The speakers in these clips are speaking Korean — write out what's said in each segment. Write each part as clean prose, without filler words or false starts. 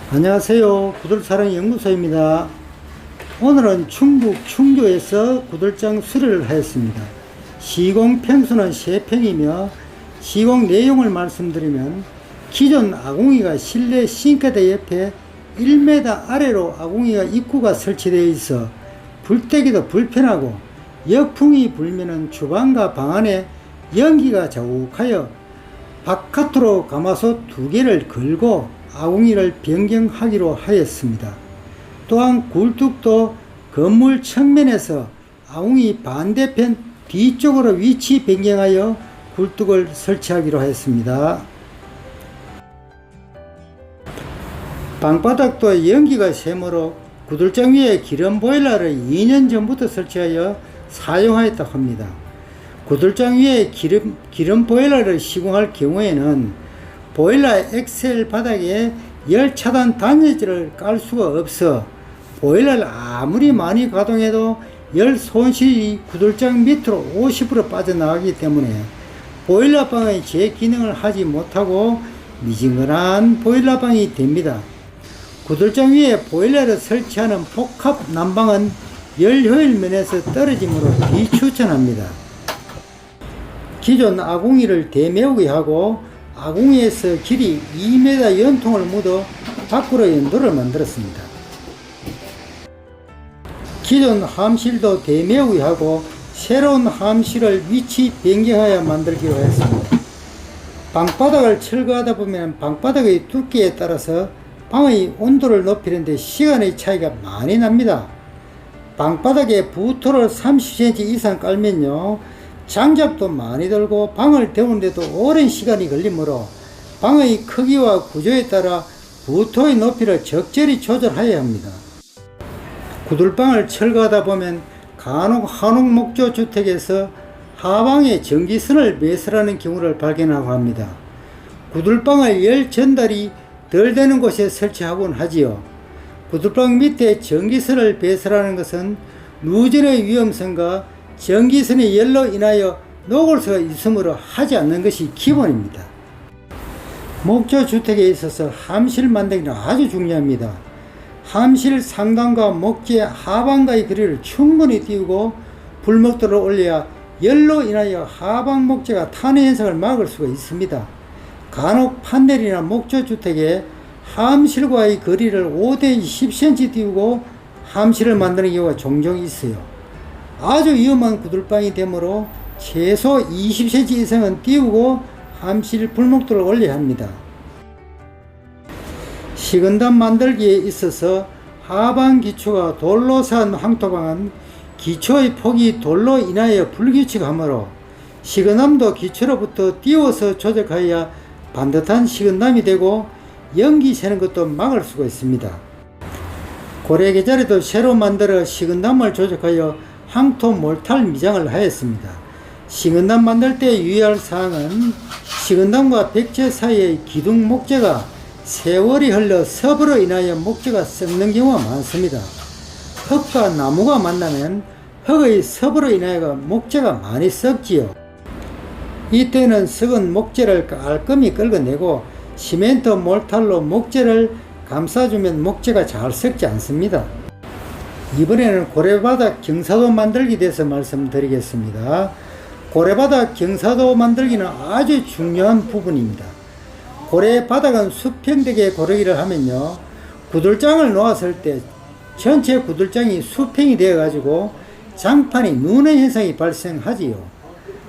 안녕하세요. 구들사랑연구소입니다. 오늘은 충북 충주에서 구들장 수리를 하였습니다. 시공 평수는 3평이며 시공 내용을 말씀드리면 기존 아궁이가 실내 싱크대 옆에 1m 아래로 아궁이가 입구가 설치되어 있어 불때기도 불편하고 역풍이 불면 주방과 방 안에 연기가 자욱하여 바깥으로 가마솥 2개를 걸고 아궁이를 변경하기로 하였습니다. 또한 굴뚝도 건물 측면에서 아궁이 반대편 뒤쪽으로 위치 변경하여 굴뚝을 설치하기로 했습니다. 방바닥도 연기가 세므로 구들장 위에 기름 보일러를 2년 전부터 설치하여 사용하였다고 합니다. 구들장 위에 기름 보일러를 시공할 경우에는 보일러 엑셀 바닥에 열 차단 단열재를 깔 수가 없어 보일러를 아무리 많이 가동해도 열 손실이 구들장 밑으로 50% 빠져나가기 때문에 보일러방의 제 기능을 하지 못하고 미지근한 보일러방이 됩니다. 구들장 위에 보일러를 설치하는 복합 난방은 열 효율 면에서 떨어지므로 비추천합니다. 기존 아궁이를 대매우게 하고 아궁이에서 길이 2m 연통을 묻어 밖으로 연도를 만들었습니다. 기존 함실도 대매우게 하고 새로운 함실을 위치 변경하여 만들기로 했습니다. 방바닥을 철거하다 보면 방바닥의 두께에 따라서 방의 온도를 높이는데 시간의 차이가 많이 납니다. 방바닥에 부토를 30cm 이상 깔면요 장작도 많이 들고 방을 데우는데도 오랜 시간이 걸리므로 방의 크기와 구조에 따라 부토의 높이를 적절히 조절해야 합니다. 구들방을 철거하다 보면 간혹 한옥 목조 주택에서 하방에 전기선을 매설하는 경우를 발견하고 합니다. 구들방을 열 전달이 덜 되는 곳에 설치하곤 하지요. 구들방 밑에 전기선을 배설하는 것은 누전의 위험성과 전기선의 열로 인하여 녹을 수가 있으므로 하지 않는 것이 기본입니다. 목조주택에 있어서 함실 만들기는 아주 중요합니다. 함실 상단과 목재 하방과의 거리를 충분히 띄우고 불목도를 올려야 열로 인하여 하방 목재가 탄화 현상을 막을 수가 있습니다. 간혹 판넬이나 목조주택에 함실과의 거리를 5대 10cm 띄우고 함실을 만드는 경우가 종종 있어요. 아주 위험한 구들방이 되므로 최소 20cm 이상은 띄우고 함실 불목도를 올려야 합니다. 식은담 만들기에 있어서 하방 기초가 돌로 산 황토방은 기초의 폭이 돌로 인하여 불규칙하므로 식은담도 기초로부터 띄워서 조작하여야 반듯한 식은담이 되고 연기 새는 것도 막을 수가 있습니다. 고래계자리도 새로 만들어 식은담을 조작하여 황토 몰탈 미장을 하였습니다. 식은담 만들 때 유의할 사항은 식은담과 백제 사이의 기둥 목재가 세월이 흘러 섭으로 인하여 목재가 썩는 경우가 많습니다. 흙과 나무가 만나면 흙의 섭으로 인하여 목재가 많이 썩지요. 이때는 썩은 목재를 깔끔히 긁어내고 시멘트 몰탈로 목재를 감싸주면 목재가 잘 썩지 않습니다. 이번에는 고래바닥 경사도 만들기 대해서 말씀드리겠습니다. 고래바닥 경사도 만들기는 아주 중요한 부분입니다. 고래바닥은 수평되게 고르기를 하면요 구들장을 놓았을 때 전체 구들장이 수평이 되어 가지고 장판이 누는 현상이 발생하지요.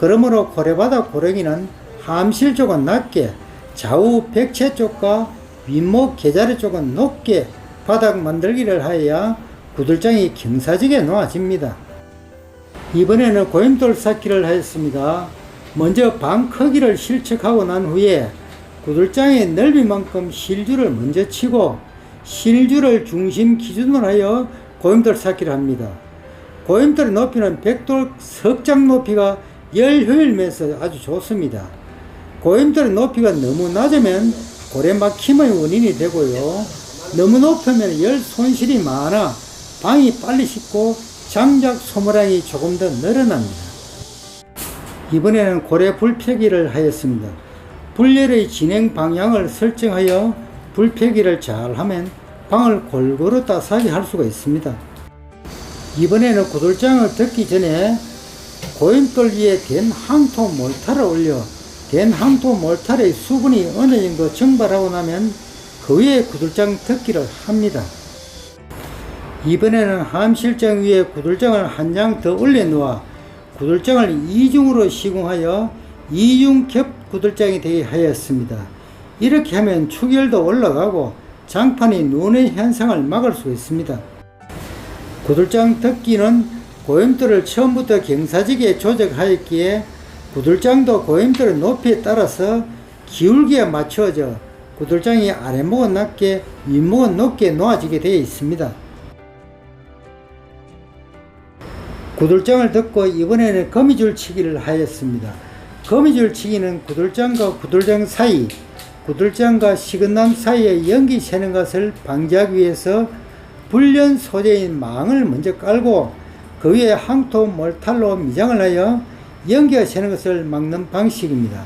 그러므로 고래바닥 고르기는 함실 쪽은 낮게 좌우 백채 쪽과 윗목 계자리 쪽은 높게 바닥 만들기를 하여야 구들장이 경사지게 놓아집니다. 이번에는 고임돌 쌓기를 하였습니다. 먼저 방 크기를 실측하고 난 후에 구들장의 넓이만큼 실줄을 먼저 치고 실줄을 중심 기준으로 하여 고임돌 쌓기를 합니다. 고임돌의 높이는 벽돌 석장 높이가 열 효율면에서 아주 좋습니다. 고임돌의 높이가 너무 낮으면 고래 막힘의 원인이 되고요. 너무 높으면 열 손실이 많아 방이 빨리 식고 장작 소모량이 조금 더 늘어납니다. 이번에는 고래 불펴기를 하였습니다. 불열의 진행 방향을 설정하여 불펴기를 잘 하면 방을 골고루 따스하게 할 수가 있습니다. 이번에는 구들장을 덮기 전에 고임돌 위에 된 항토 몰타를 올려 된 항토 몰타의 수분이 어느 정도 증발하고 나면 그 위에 구들장 덮기를 합니다. 이번에는 함실장 위에 구들장을 한 장 더 올려놓아 구들장을 이중으로 시공하여 이중겹 구들장이 되게 하였습니다. 이렇게 하면 추결도 올라가고 장판이 누는 현상을 막을 수 있습니다. 구들장 덮기는 고임돌을 처음부터 경사지게 조작하였기에 구들장도 고임돌의 높이에 따라서 기울기에 맞추어져 구들장이 아랫목은 낮게 윗목은 높게 놓아지게 되어 있습니다. 구들장을 덮고 이번에는 거미줄 치기를 하였습니다. 거미줄 치기는 구들장과 구들장 사이, 구들장과 식은남 사이에 연기 새는 것을 방지하기 위해서 불련 소재인 망을 먼저 깔고 그 위에 항토 몰탈로 미장을 하여 연기가 새는 것을 막는 방식입니다.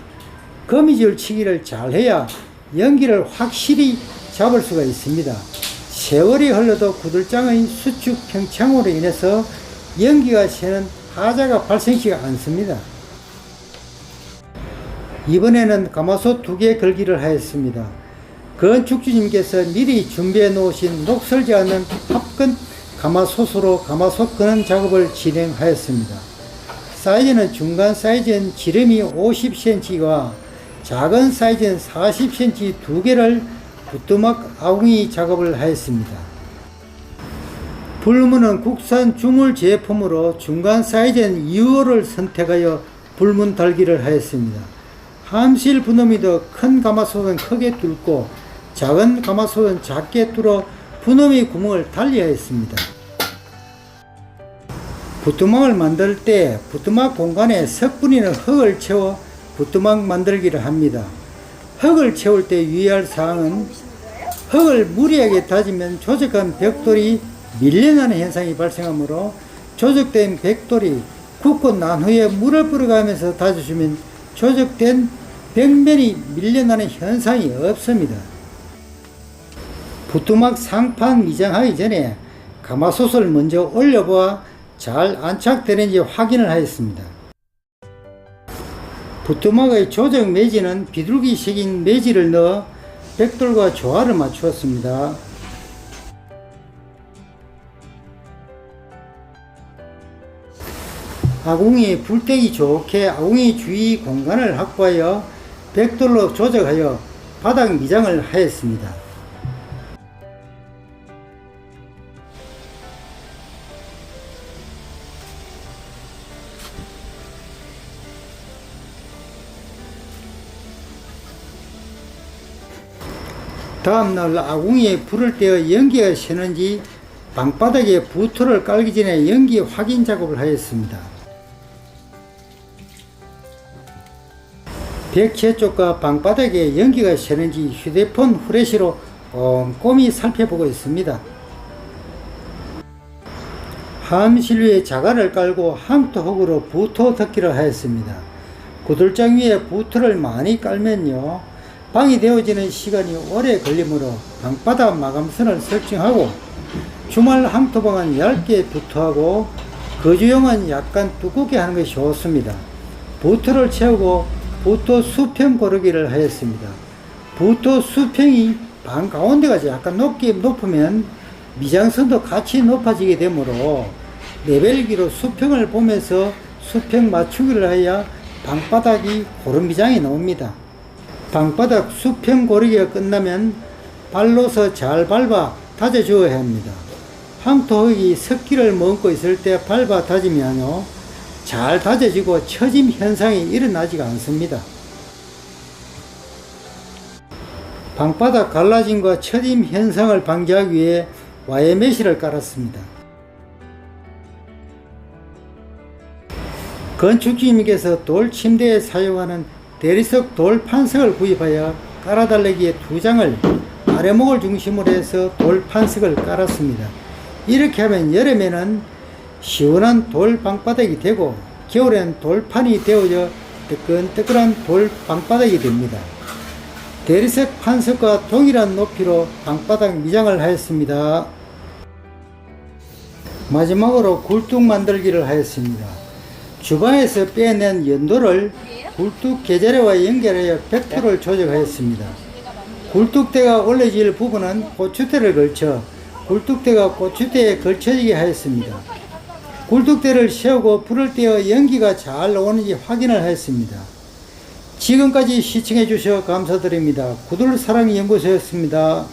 거미줄 치기를 잘해야 연기를 확실히 잡을 수가 있습니다. 세월이 흘러도 구들장의 수축 평창으로 인해서 연기가 새는 하자가 발생치가 않습니다. 이번에는 가마솥 2개 걸기를 하였습니다. 건축주님께서 미리 준비해 놓으신 녹슬지 않는 합근 가마솥으로 가마솥 거는 작업을 진행하였습니다. 사이즈는 중간 사이즈는 지름이 50cm와 작은 사이즈는 40cm 2개를 부뚜막 아궁이 작업을 하였습니다. 불문은 국산 주물 제품으로 중간 사이즈는 2호를 선택하여 불문 달기를 하였습니다. 함실 분홈이 더 큰 가마솥은 크게 뚫고 작은 가마솥은 작게 뚫어 분홈이 구멍을 달리하였습니다. 부뚜막을 만들 때 부뚜막 공간에 석분이는 흙을 채워 부뚜막 만들기를 합니다. 흙을 채울 때 유의할 사항은 흙을 무리하게 다지면 조적한 벽돌이 밀려나는 현상이 발생하므로 조적된 벽돌이 굳고 난 후에 물을 뿌려가면서 다져주면 조적된 벽면이 밀려나는 현상이 없습니다. 부뚜막 상판 미장하기 전에 가마솥을 먼저 올려보아 잘 안착되는지 확인을 하였습니다. 부뚜막의 조적 매지는 비둘기식인 매지를 넣어 벽돌과 조화를 맞추었습니다. 아궁이 불때기 좋게 아궁이 주위 공간을 확보하여 벽돌로 조작하여 바닥 미장을 하였습니다. 다음날 아궁이에 불을 떼어 연기가 새는지 방바닥에 부토를 깔기 전에 연기 확인 작업을 하였습니다. 벽 제쪽과 방바닥에 연기가 새는지 휴대폰 후레쉬로 꼼꼼히 살펴보고 있습니다. 함실 위에 자갈을 깔고 항토흙으로 부토 덮기를 하였습니다. 구들장 위에 부토를 많이 깔면요 방이 되어지는 시간이 오래 걸리므로 방바닥 마감선을 설정하고 주말 항토방은 얇게 부토하고 거주용은 약간 두껍게 하는 것이 좋습니다. 부토를 채우고 부토 수평 고르기를 하였습니다. 부토 수평이 방 가운데가 약간 높으면 미장선도 같이 높아지게 되므로 레벨기로 수평을 보면서 수평 맞추기를 해야 방바닥이 고른 미장이 나옵니다. 방바닥 수평 고르기가 끝나면 발로서 잘 밟아 다져 주어야 합니다. 항토흙이 습기를 머금고 있을 때 밟아 다지면요 잘 다져지고 처짐 현상이 일어나지가 않습니다. 방바닥 갈라짐과 처짐 현상을 방지하기 위해 와이어메시를 깔았습니다. 건축주님께서 돌 침대에 사용하는 대리석 돌 판석을 구입하여 깔아달라기에 2장을 아래목을 중심으로 해서 돌 판석을 깔았습니다. 이렇게 하면 여름에는 시원한 돌 방바닥이 되고 겨울에는 돌판이 되어져 뜨끈뜨끈한 돌 방바닥이 됩니다. 대리석 판석과 동일한 높이로 방바닥 미장을 하였습니다. 마지막으로 굴뚝 만들기를 하였습니다. 주방에서 빼낸 연도를 굴뚝 계자리와 연결하여 벡터를 조정하였습니다. 굴뚝대가 올려질 부분은 고추대를 걸쳐 굴뚝대가 고추대에 걸쳐지게 하였습니다. 굴뚝대를 세우고 불을 떼어 연기가 잘 나오는지 확인을 하였습니다. 지금까지 시청해 주셔서 감사드립니다. 구들사랑연구소였습니다.